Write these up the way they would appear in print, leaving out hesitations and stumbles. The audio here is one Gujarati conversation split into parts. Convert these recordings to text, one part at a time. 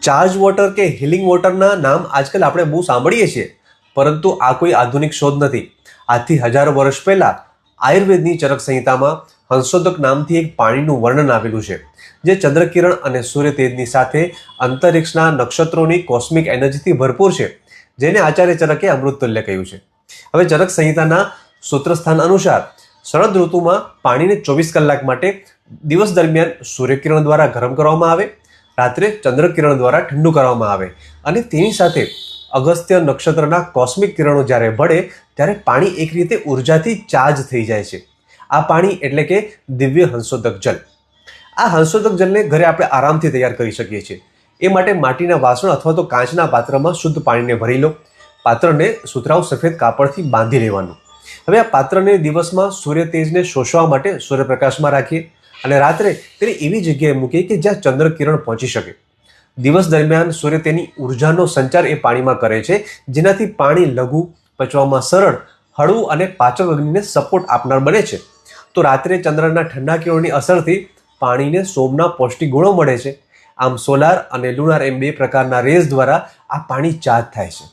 ચાર્જ વોટર કે હિલિંગ વોટરના નામ આજકાલ આપણે બહુ સાંભળીએ છીએ, પરંતુ આ કોઈ આધુનિક શોધ નથી. આજથી હજારો વર્ષ પહેલા આયુર્વેદની ચરક સંહિતામાં હંસોદક નામથી એક પાણીનું વર્ણન આવેલું છે, જે ચંદ્રકિરણ અને સૂર્ય તેજની સાથે અંતરિક્ષના નક્ષત્રોની કોસ્મિક એનર્જીથી ભરપૂર છે, જેને આચાર્ય ચરકે અમૃતતુલ્ય કહ્યું છે. હવે ચરક સંહિતાના સૂત્રસ્થાન અનુસાર શરદ ઋતુમાં પાણીને 24 કલાક માટે દિવસ દરમિયાન સૂર્યકિરણ દ્વારા ગરમ કરવામાં આવે, રાત્રે ચંદ્રકિરણ દ્વારા ઠંડુ કરવામાં આવે અને તેની સાથે અગસ્ત્ય નક્ષત્રના કોસ્મિક કિરણો જ્યારે ભળે ત્યારે પાણી એક રીતે ઉર્જાથી ચાર્જ થઈ જાય છે. આ પાણી એટલે કે દિવ્ય હંસોદક જલ. આ હંસોદક જલને ઘરે આપણે આરામથી તૈયાર કરી શકીએ છીએ. એ માટે માટીના વાસણ અથવા તો કાચના પાત્રમાં શુદ્ધ પાણીને ભરી લો. પાત્રને સુતરાઉ સફેદ કાપડથી બાંધી લેવાનું. હવે આ પાત્રને દિવસમાં સૂર્ય તેજને શોષવા માટે સૂર્યપ્રકાશમાં રાખીએ અને રાત્રે તેને એવી જગ્યાએ મૂકીએ કે જ્યાં ચંદ્રકિરણ પહોંચી શકે. દિવસ દરમિયાન સૂર્ય તેની ઉર્જાનો સંચાર એ પાણીમાં કરે છે, જેનાથી પાણી લઘુ, પચવામાં સરળ, હળવું અને પાચક અગ્નિને સપોર્ટ આપનાર બને છે. તો રાત્રે ચંદ્રના ઠંડા કિરણોની અસરથી પાણીને સોમના પૌષ્ટિક ગુણો મળે છે. આમ સોલાર અને લુનાર એમ બે પ્રકારના રેઝ દ્વારા આ પાણી ચાર્જ થાય છે.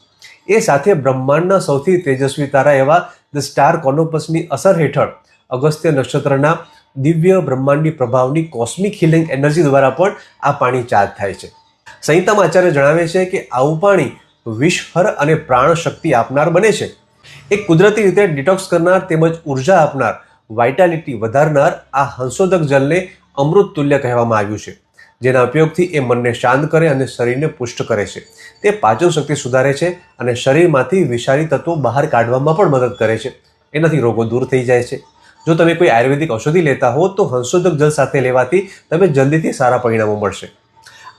એ સાથે બ્રહ્માંડના સૌથી તેજસ્વી તારા એવા ધ સ્ટાર કોનોપસની અસર હેઠળ અગસ્ત્ય નક્ષત્રના દિવ્ય બ્રહ્માંડી પ્રભાવની કોસ્મિક હિલિંગ એનર્જી દ્વારા પણ આ પાણી ચાર્જ થાય છે. સંહિતામાં આચાર્ય જણાવે છે કે આવું પાણી વિષહર અને પ્રાણ શક્તિ આપનાર બને છે. એક કુદરતી રીતે ડિટોક્સ કરનાર તેમજ ઉર્જા આપનાર, વાઇટાલિટી વધારનાર આ હંસોદક જલને અમૃત તુલ્ય કહેવામાં આવ્યું છે, જેના ઉપયોગથી એ મનને શાંત કરે અને શરીરને પુષ્ટ કરે છે. તે પાચન શક્તિ સુધારે છે અને શરીરમાંથી વિષારી તત્વો બહાર કાઢવામાં પણ મદદ કરે છે. એનાથી રોગો દૂર થઈ જાય છે. જો તમે કોઈ આયુર્વેદિક ઔષધિ લેતા હો તો હંસોદક જલ સાથે લેવાથી તમે જલ્દીથી સારા પરિણામો મળશે.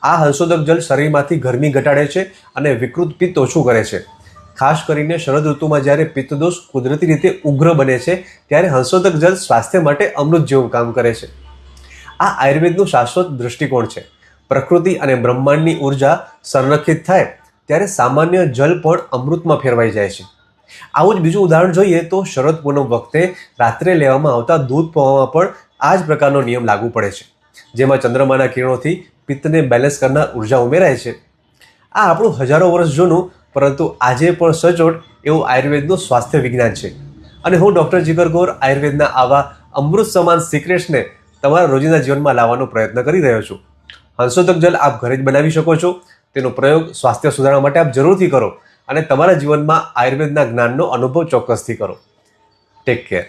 આ હંસોદક જલ શરીરમાંથી ગરમી ઘટાડે છે અને વિકૃત પિત્ત ઓછું કરે છે. ખાસ કરીને શરદ ઋતુમાં જ્યારે પિત્તદોષ કુદરતી રીતે ઉગ્ર બને છે ત્યારે હંસોદક જલ સ્વાસ્થ્ય માટે અમૃત જેવું કામ કરે છે. આ આયુર્વેદનું શાશ્વત દૃષ્ટિકોણ છે. પ્રકૃતિ અને બ્રહ્માંડની ઉર્જા સંરક્ષિત થાય ત્યારે સામાન્ય જલ પણ અમૃતમાં ફેરવાઈ જાય છે. આવું જ બીજું ઉદાહરણ જોઈએ તો શરદ પૂનમ વખતે રાત્રે લેવામાં આવતા દૂધ પૌવામાં પણ આ જ પ્રકારનો નિયમ લાગુ પડે છે, જેમાં ચંદ્રમાના કિરણોથી પિત્તને બેલેન્સ કરનાર ઉર્જા ઉમેરાય છે. આ આપણું હજારો વર્ષ જૂનું પરંતુ આજે પણ સચોટ એવું આયુર્વેદનું સ્વાસ્થ્ય વિજ્ઞાન છે. અને હું ડૉક્ટર જીગર ગોર આયુર્વેદના આવા અમૃત સમાન સિક્રેટ્સને તમારા રોજિંદા જીવનમાં લાવવાનો પ્રયત્ન કરી રહ્યો છું. હંસોદક જલ આપ ઘરે જ બનાવી શકો છો. તેનો પ્રયોગ સ્વાસ્થ્ય સુધારવા માટે આપ જરૂરથી કરો અને તમારા જીવનમાં આયુર્વેદના જ્ઞાનનો અનુભવ ચોક્કસથી કરો. Take care.